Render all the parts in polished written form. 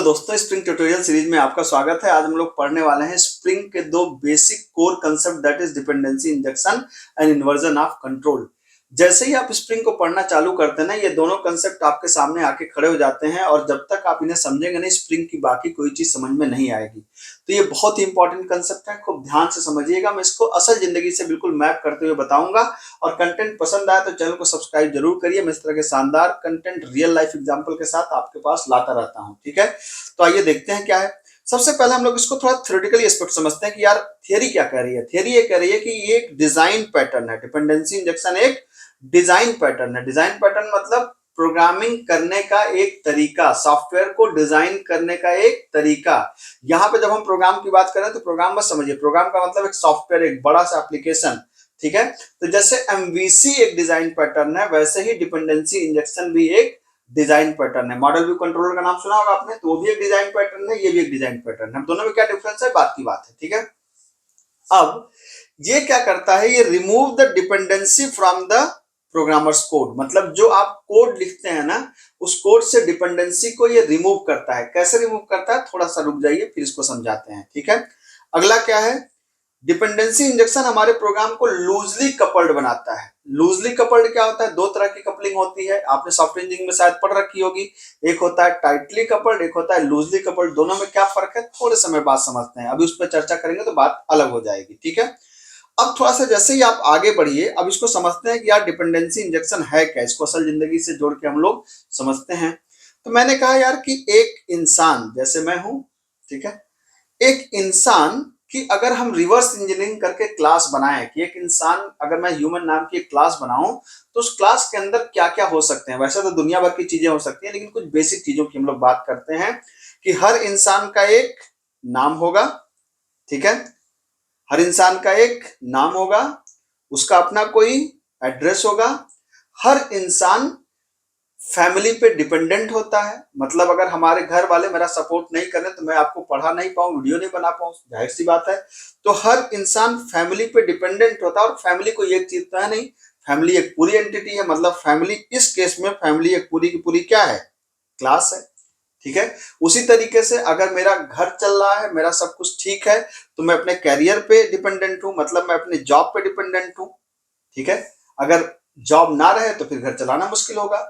दोस्तों, spring tutorial series में आपका स्वागत है। आज हम लोग पढ़ने वाले हैं स्प्रिंग के दो basic core concept, that is dependency injection and inversion of control. जैसे ही आप स्प्रिंग को पढ़ना चालू करते हैं ना, ये दोनों कंसेप्ट आपके सामने आके खड़े हो जाते हैं और जब तक आप इन्हें समझेंगे नहीं, स्प्रिंग की बाकी कोई चीज समझ में नहीं आएगी। तो ये बहुत ही इंपॉर्टेंट कंसेप्ट है, खूब ध्यान से समझिएगा। मैं इसको असल जिंदगी से बिल्कुल मैप करते हुए बताऊंगा। और कंटेंट पसंद आया तो चैनल को सब्सक्राइब जरूर करिए। मैं इस तरह के शानदार कंटेंट रियल लाइफ एग्जांपल के साथ आपके पास लाता रहता हूं, ठीक है। तो आइए देखते हैं क्या है। सबसे पहले हम लोग इसको थोड़ा थ्योरेटिकली एस्पेक्ट समझते हैं कि यार थियरी क्या कह रही है। थियरी ये कह रही है कि ये एक डिजाइन पैटर्न है। डिपेंडेंसी इंजेक्शन एक डिजाइन पैटर्न है। डिजाइन पैटर्न मतलब प्रोग्रामिंग करने का एक तरीका, सॉफ्टवेयर को डिजाइन करने का एक तरीका। यहां पे जब हम प्रोग्राम की बात करें तो प्रोग्राम बस समझिए, प्रोग्राम का मतलब एक सॉफ्टवेयर, एक बड़ा सा एप्लीकेशन, ठीक है। तो जैसे एमवीसी एक डिजाइन पैटर्न है, वैसे ही डिपेंडेंसी इंजेक्शन भी एक डिजाइन पैटर्न है। मॉडल व्यू कंट्रोलर का नाम सुना होगा आपने, तो वो भी एक डिजाइन पैटर्न है, ये भी एक डिजाइन पैटर्न है। दोनों में क्या डिफरेंस है, बात की बात है, ठीक है। अब ये क्या करता है, ये remove the dependency from the programmers code. मतलब जो आप कोड लिखते हैं ना, उस कोड से डिपेंडेंसी को ये रिमूव करता है। कैसे रिमूव करता है, थोड़ा सा रुक जाइए, फिर इसको समझाते हैं, ठीक है। अगला क्या है, डिपेंडेंसी इंजेक्शन हमारे प्रोग्राम को लूजली कपल्ड बनाता है। लूजली कपल्ड क्या होता है, दो तरह की कपलिंग होती है, आपने सॉफ्टवेयर इंजीनियरिंग में शायद पढ़ रखी होगी। एक होता है टाइटली कपल्ड, एक होता है लूजली कपल्ड। दोनों में क्या फर्क है, थोड़े समय बाद समझते हैं। अभी उस पर चर्चा करेंगे तो बात अलग हो जाएगी, ठीक है। अब थोड़ा सा जैसे ही आप आगे बढ़िए, अब इसको समझते हैं कि यार डिपेंडेंसी इंजेक्शन है क्या, इसको असल जिंदगी से जोड़ के हम लोग समझते हैं। तो मैंने कहा यार कि एक इंसान जैसे मैं हूं, ठीक है, एक इंसान की अगर हम रिवर्स इंजीनियरिंग करके क्लास बनाएं कि एक इंसान, अगर मैं ह्यूमन नाम की एक क्लास बनाऊं तो उस क्लास के अंदर क्या क्या हो सकते हैं। वैसे तो दुनिया भर की चीजें हो सकती हैं, लेकिन कुछ बेसिक चीजों की हम लोग बात करते हैं कि हर इंसान का एक नाम होगा, ठीक है। हर इंसान का एक नाम होगा, उसका अपना कोई एड्रेस होगा। हर इंसान फैमिली पे डिपेंडेंट होता है। मतलब अगर हमारे घर वाले मेरा सपोर्ट नहीं करें तो मैं आपको पढ़ा नहीं पाऊं, वीडियो नहीं बना पाऊं, जाहिर सी बात है। तो हर इंसान फैमिली पे डिपेंडेंट होता है। और फैमिली को एक चीज तो है नहीं, फैमिली एक पूरी एंटिटी है। मतलब फैमिली, इस केस में फैमिली एक पूरी की पूरी क्या है, क्लास है, ठीक है। उसी तरीके से अगर मेरा घर चल रहा है, मेरा सब कुछ ठीक है, तो मैं अपने कैरियर पे डिपेंडेंट हूं, मतलब मैं अपने जॉब पे डिपेंडेंट हूं, ठीक है। अगर जॉब ना रहे तो फिर घर चलाना मुश्किल होगा।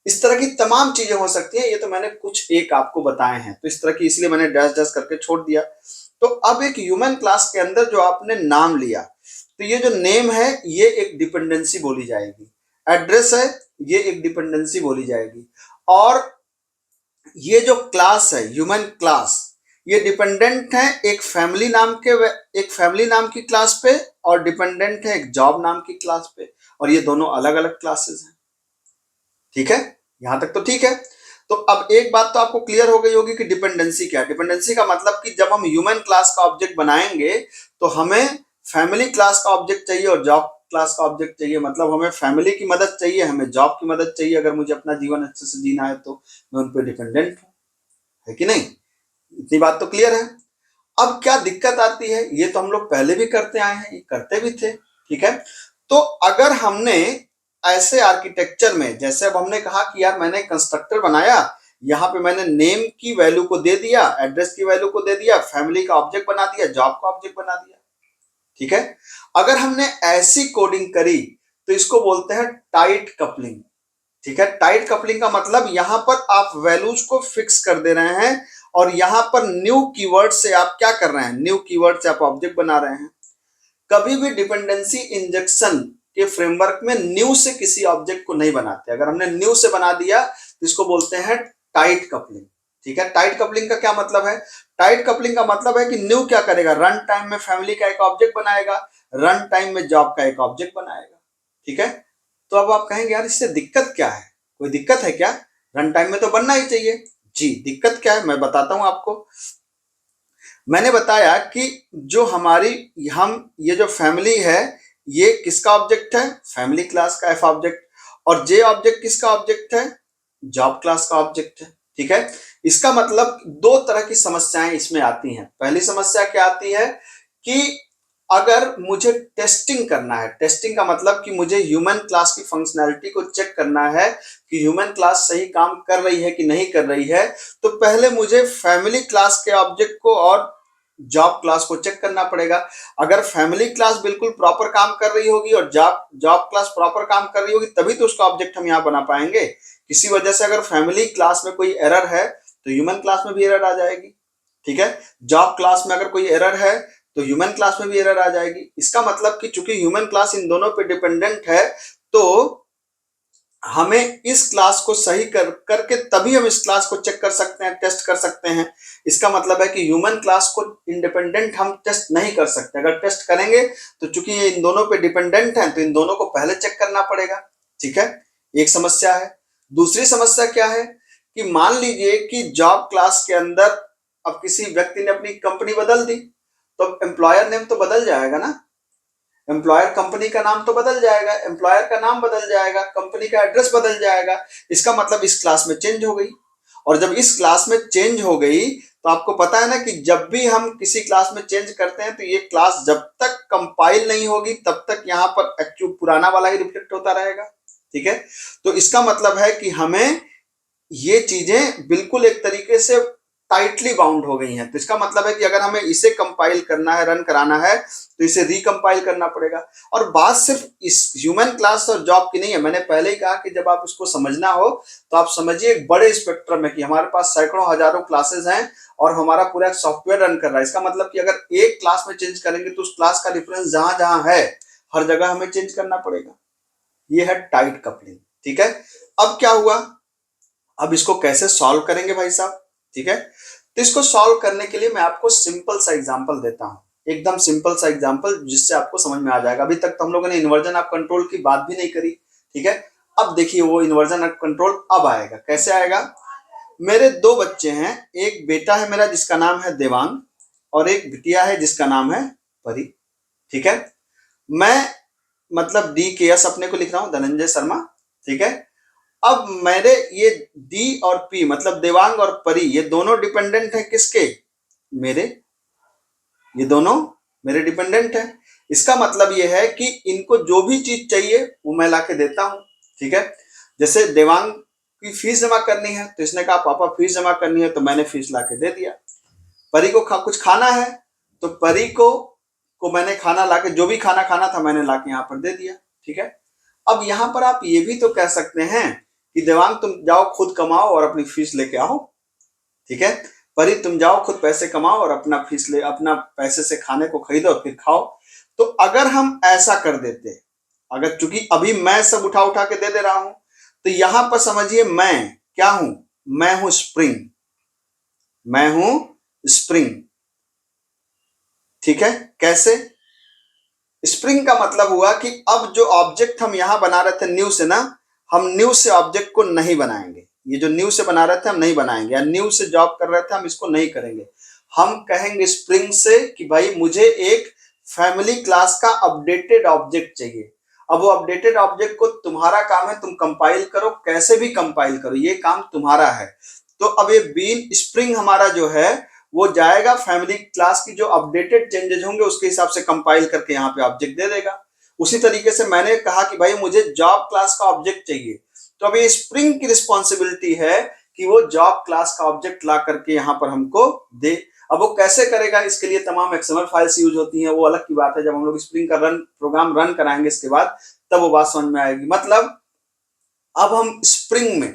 इस तरह की तमाम चीजें हो सकती हैं। ये तो मैंने कुछ एक आपको बताए हैं, तो इस तरह की इसलिए मैंने डैश डैश करके छोड़ दिया। तो अब एक ह्यूमन क्लास के अंदर जो आपने नाम लिया, तो ये जो नेम है ये एक डिपेंडेंसी बोली जाएगी। एड्रेस है ये एक डिपेंडेंसी बोली जाएगी। और ये जो क्लास है ह्यूमन क्लास, ये डिपेंडेंट है एक फैमिली नाम के, एक फैमिली नाम की क्लास पे, और डिपेंडेंट है एक जॉब नाम की क्लास पे। और ये दोनों अलग अलग क्लासेस हैं, ठीक है। यहां तक तो ठीक है। तो अब एक बात तो आपको क्लियर हो गई होगी कि डिपेंडेंसी क्या है। डिपेंडेंसी का मतलब कि जब हम ह्यूमन क्लास का ऑब्जेक्ट बनाएंगे तो हमें फैमिली क्लास का ऑब्जेक्ट चाहिए और जॉब क्लास का ऑब्जेक्ट चाहिए। मतलब हमें फैमिली की मदद चाहिए, हमें जॉब की मदद चाहिए। अगर मुझे अपना जीवन अच्छे से जीना है तो मैं उन पर डिपेंडेंट हूं, है कि नहीं। इतनी बात तो क्लियर है। अब क्या दिक्कत आती है, ये तो हम लोग पहले भी करते आए हैं, ये करते भी थे, ठीक है। तो अगर हमने ऐसे आर्किटेक्चर में, जैसे अब हमने कहा कि यार मैंने कंस्ट्रक्टर बनाया, यहां पे मैंने नेम की वैल्यू को दे दिया, एड्रेस की वैल्यू को दे दिया, फैमिली का ऑब्जेक्ट बना दिया, जॉब का ऑब्जेक्ट बना दिया, ठीक है। अगर हमने ऐसी कोडिंग करी तो इसको बोलते हैं टाइट कपलिंग, ठीक है। टाइट कपलिंग का मतलब यहां पर आप वैल्यूज को फिक्स कर दे रहे हैं और यहां पर न्यू कीवर्ड से आप क्या कर रहे हैं, न्यू कीवर्ड से आप ऑब्जेक्ट बना रहे हैं। कभी भी डिपेंडेंसी इंजेक्शन के फ्रेमवर्क में न्यू से किसी ऑब्जेक्ट को नहीं बनाते। अगर हमने न्यू से बना दिया तो इसको बोलते हैं टाइट कपलिंग, ठीक है। टाइट कपलिंग का क्या मतलब है, टाइट कपलिंग का मतलब है कि न्यू क्या करेगा, रन टाइम में फैमिली का एक ऑब्जेक्ट बनाएगा, रन टाइम में जॉब का एक ऑब्जेक्ट बनाएगा, ठीक है। तो अब आप कहेंगे यार इससे दिक्कत क्या है, कोई दिक्कत है क्या, रन टाइम में तो बनना ही चाहिए। जी, दिक्कत क्या है मैं बताता हूं आपको। मैंने बताया कि जो हमारी, हम ये जो फैमिली है ये किसका ऑब्जेक्ट है, फैमिली क्लास का एफ ऑब्जेक्ट। और जे ऑब्जेक्ट किसका ऑब्जेक्ट है, जॉब क्लास का ऑब्जेक्ट है, ठीक है। इसका मतलब दो तरह की समस्याएं इसमें आती हैं। पहली समस्या क्या आती है कि अगर मुझे टेस्टिंग करना है, टेस्टिंग का मतलब कि मुझे ह्यूमन क्लास की फंक्शनैलिटी को चेक करना है कि ह्यूमन क्लास सही काम कर रही है कि नहीं कर रही है, तो पहले मुझे फैमिली क्लास के ऑब्जेक्ट को और जॉब क्लास को चेक करना पड़ेगा। अगर फैमिली क्लास बिल्कुल प्रॉपर काम कर रही होगी और जॉब जॉब क्लास प्रॉपर काम कर रही होगी तभी तो उसका ऑब्जेक्ट हम यहाँ बना पाएंगे। किसी वजह से अगर फैमिली क्लास में कोई एरर है तो ह्यूमन क्लास में भी एरर आ जाएगी, ठीक है। जॉब क्लास में अगर कोई एरर है तो ह्यूमन क्लास में भी एरर आ जाएगी। इसका मतलब कि चूंकि ह्यूमन क्लास इन दोनों पे डिपेंडेंट है, तो हमें इस क्लास को सही करके तभी हम इस क्लास को चेक कर सकते हैं, टेस्ट कर सकते हैं। इसका मतलब है कि ह्यूमन क्लास को इंडिपेंडेंट हम टेस्ट नहीं कर सकते। अगर टेस्ट करेंगे तो चूंकि ये इन दोनों पे डिपेंडेंट है तो इन दोनों को पहले चेक करना पड़ेगा, ठीक है। एक समस्या है। दूसरी समस्या क्या है कि मान लीजिए कि जॉब क्लास के अंदर अब किसी व्यक्ति ने अपनी कंपनी बदल दी, तो एम्प्लॉयर नेम तो बदल जाएगा ना, एम्प्लॉयर कंपनी का नाम तो बदल जाएगा, एम्प्लॉयर का नाम बदल जाएगा, कंपनी का एड्रेस बदल जाएगा। इसका मतलब इस क्लास में चेंज हो गई। और जब इस क्लास में चेंज हो गई तो आपको पता है ना कि जब भी हम किसी क्लास में चेंज करते हैं तो ये क्लास जब तक कंपाइल नहीं होगी तब तक यहाँ पर एक्चुअल पुराना वाला ही रिफ्लेक्ट होता रहेगा, ठीक है। तो इसका मतलब है कि हमें ये चीजें बिल्कुल एक तरीके से टाइटली बाउंड हो गई हैं। तो इसका मतलब है कि अगर हमें इसे कंपाइल करना है, रन कराना है, तो इसे रिकंपाइल करना पड़ेगा। और बात सिर्फ इस ह्यूमन क्लास और जॉब की नहीं है। मैंने पहले ही कहा कि जब आप इसको समझना हो तो आप समझिए एक बड़े स्पेक्ट्रम है कि हमारे पास सैकड़ों हजारों क्लासेस हैं और हमारा पूरा सॉफ्टवेयर रन कर रहा है। इसका मतलब कि अगर एक क्लास में चेंज करेंगे तो उस क्लास का डिफरेंस जहां जहां है हर जगह हमें चेंज करना पड़ेगा। ये है टाइट कपलिंग, ठीक है। अब क्या हुआ, अब इसको कैसे सॉल्व करेंगे भाई साहब, ठीक है। तो इसको सॉल्व करने के लिए मैं आपको सिंपल सा एग्जांपल देता हूं, एकदम सिंपल सा एग्जांपल जिससे आपको समझ में आ जाएगा। अभी तक तो हम लोगों ने इन्वर्जन ऑफ कंट्रोल की बात भी नहीं करी, ठीक है। अब देखिए वो इन्वर्जन ऑफ कंट्रोल अब आएगा। कैसे आएगा, मेरे दो बच्चे हैं, एक बेटा है मेरा जिसका नाम है देवांग और एक बिटिया है जिसका नाम है परी, ठीक है। मैं मतलब डी के एस अपने को लिख रहा हूं, धनंजय शर्मा, ठीक है। अब मेरे ये डी और पी मतलब देवांग और परी ये दोनों डिपेंडेंट है किसके, मेरे, ये दोनों मेरे डिपेंडेंट है। इसका मतलब ये है कि इनको जो भी चीज चाहिए वो मैं लाके देता हूं, ठीक है। जैसे देवांग की फीस जमा करनी है तो इसने कहा पापा फीस जमा करनी है, तो मैंने फीस लाके दे दिया। परी को कुछ खाना है तो परी को मैंने खाना लाके, जो भी खाना खाना था मैंने लाके यहाँ पर दे दिया, ठीक है। अब यहाँ पर आप ये भी तो कह सकते हैं कि देवांग तुम जाओ खुद कमाओ और अपनी फीस लेके आओ, ठीक है। परी तुम जाओ खुद पैसे कमाओ और अपना फीस ले, अपना पैसे से खाने को खरीदो फिर खाओ। तो अगर हम ऐसा कर देते, अगर चूंकि अभी मैं सब उठा उठा के दे रहा हूं, तो यहां पर समझिए मैं क्या हूं, मैं हूं स्प्रिंग, मैं हूं स्प्रिंग, ठीक है। कैसे, स्प्रिंग का मतलब हुआ कि अब जो ऑब्जेक्ट हम यहां बना रहे थे न्यू से ना, हम न्यू से ऑब्जेक्ट को नहीं बनाएंगे। ये जो न्यू से बना रहे थे हम नहीं बनाएंगे, या न्यू से जॉब कर रहे थे हम इसको नहीं करेंगे। हम कहेंगे स्प्रिंग से कि भाई मुझे एक फैमिली क्लास का अपडेटेड ऑब्जेक्ट चाहिए। अब वो अपडेटेड ऑब्जेक्ट को तुम्हारा काम है, तुम कंपाइल करो, कैसे भी कंपाइल करो, ये काम तुम्हारा है। तो अब ये बीन स्प्रिंग हमारा जो है वो जाएगा फैमिली क्लास की जो अपडेटेड चेंजेस होंगे उसके हिसाब से कंपाइल करके यहाँ पे ऑब्जेक्ट दे देगा। उसी तरीके से मैंने कहा कि भाई मुझे जॉब क्लास का ऑब्जेक्ट चाहिए, तो अब ये स्प्रिंग की रिस्पॉन्सिबिलिटी है कि वो जॉब क्लास का ऑब्जेक्ट ला करके यहाँ पर हमको दे। अब वो कैसे करेगा, इसके लिए तमाम एक्सएमएल फाइल्स यूज होती हैं, वो अलग की बात है। जब हम लोग स्प्रिंग का प्रोग्राम रन कराएंगे इसके बाद तब वो बात समझ में आएगी। मतलब अब हम स्प्रिंग में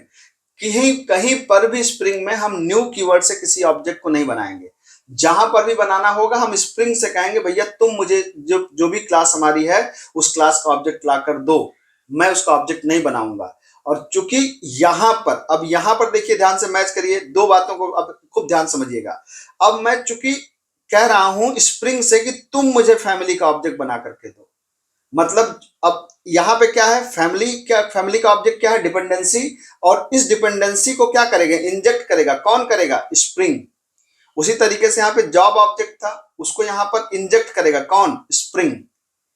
कहीं कहीं पर भी स्प्रिंग में हम न्यू कीवर्ड से किसी ऑब्जेक्ट को नहीं बनाएंगे। जहां पर भी बनाना होगा हम स्प्रिंग से कहेंगे भैया तुम मुझे जो भी क्लास हमारी है उस क्लास का ऑब्जेक्ट ला कर दो, मैं उसका ऑब्जेक्ट नहीं बनाऊंगा। और चूंकि यहां पर, अब यहां पर देखिए ध्यान से मैच करिए दो बातों को, अब खूब ध्यान समझिएगा। अब मैं चूंकि कह रहा हूं स्प्रिंग से कि तुम मुझे फैमिली का ऑब्जेक्ट बना करके दो, मतलब अब यहां पे क्या है, फैमिली का ऑब्जेक्ट क्या है, डिपेंडेंसी। और इस डिपेंडेंसी को क्या करेगा, इंजेक्ट करेगा, कौन करेगा, स्प्रिंग। उसी तरीके से यहाँ पे जॉब ऑब्जेक्ट था उसको यहाँ पर इंजेक्ट करेगा कौन, स्प्रिंग।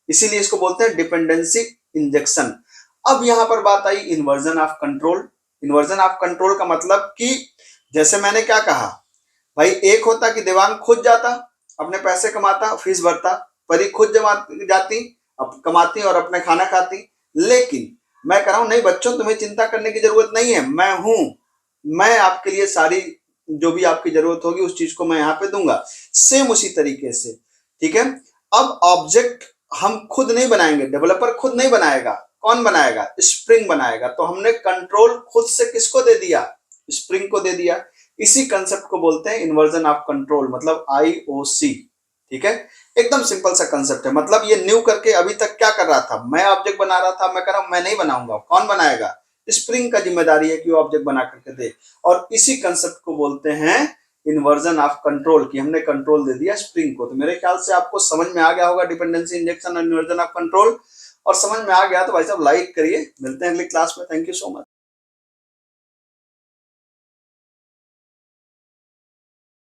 इसीलिए इसको बोलते हैं डिपेंडेंसी इंजेक्शन। अब यहां पर बात आई inversion of control. Inversion of control का मतलब कि जैसे मैंने क्या कहा भाई, एक होता कि देवांग खुद जाता अपने पैसे कमाता फीस भरता, परी खुद जमा जाती, अब कमाती और अपने खाना खाती। लेकिन मैं कह रहा हूं नहीं बच्चों, तुम्हें चिंता करने की जरूरत नहीं है, मैं हूं, मैं आपके लिए सारी जो भी आपकी जरूरत होगी उस चीज को मैं यहाँ पे दूंगा। सेम उसी तरीके से, ठीक है। अब ऑब्जेक्ट हम खुद नहीं बनाएंगे, डेवलपर खुद नहीं बनाएगा, कौन बनाएगा? स्प्रिंग बनाएगा। तो हमने कंट्रोल खुद से किसको दे दिया? स्प्रिंग को दे दिया। इसी कंसेप्ट को बोलते हैं इन्वर्जन ऑफ कंट्रोल, मतलब IOC, ठीक है। एकदम सिंपल सा कंसेप्ट है। मतलब ये न्यू करके अभी तक क्या कर रहा था, मैं ऑब्जेक्ट बना रहा था, मैं कह रहा हूं मैं नहीं बनाऊंगा, कौन बनाएगा? स्प्रिंग का जिम्मेदारी है कि वो ऑब्जेक्ट बना करके दे। और इसी कंसेप्ट को बोलते हैं इन्वर्जन ऑफ कंट्रोल, कि हमने कंट्रोल दे दिया स्प्रिंग को। तो मेरे ख्याल से आपको समझ में आ गया होगा डिपेंडेंसी इंजेक्शन और इन्वर्जन ऑफ कंट्रोल। और समझ में आ गया तो भाई साहब लाइक करिए। मिलते हैं अगली क्लास में। Thank you so much.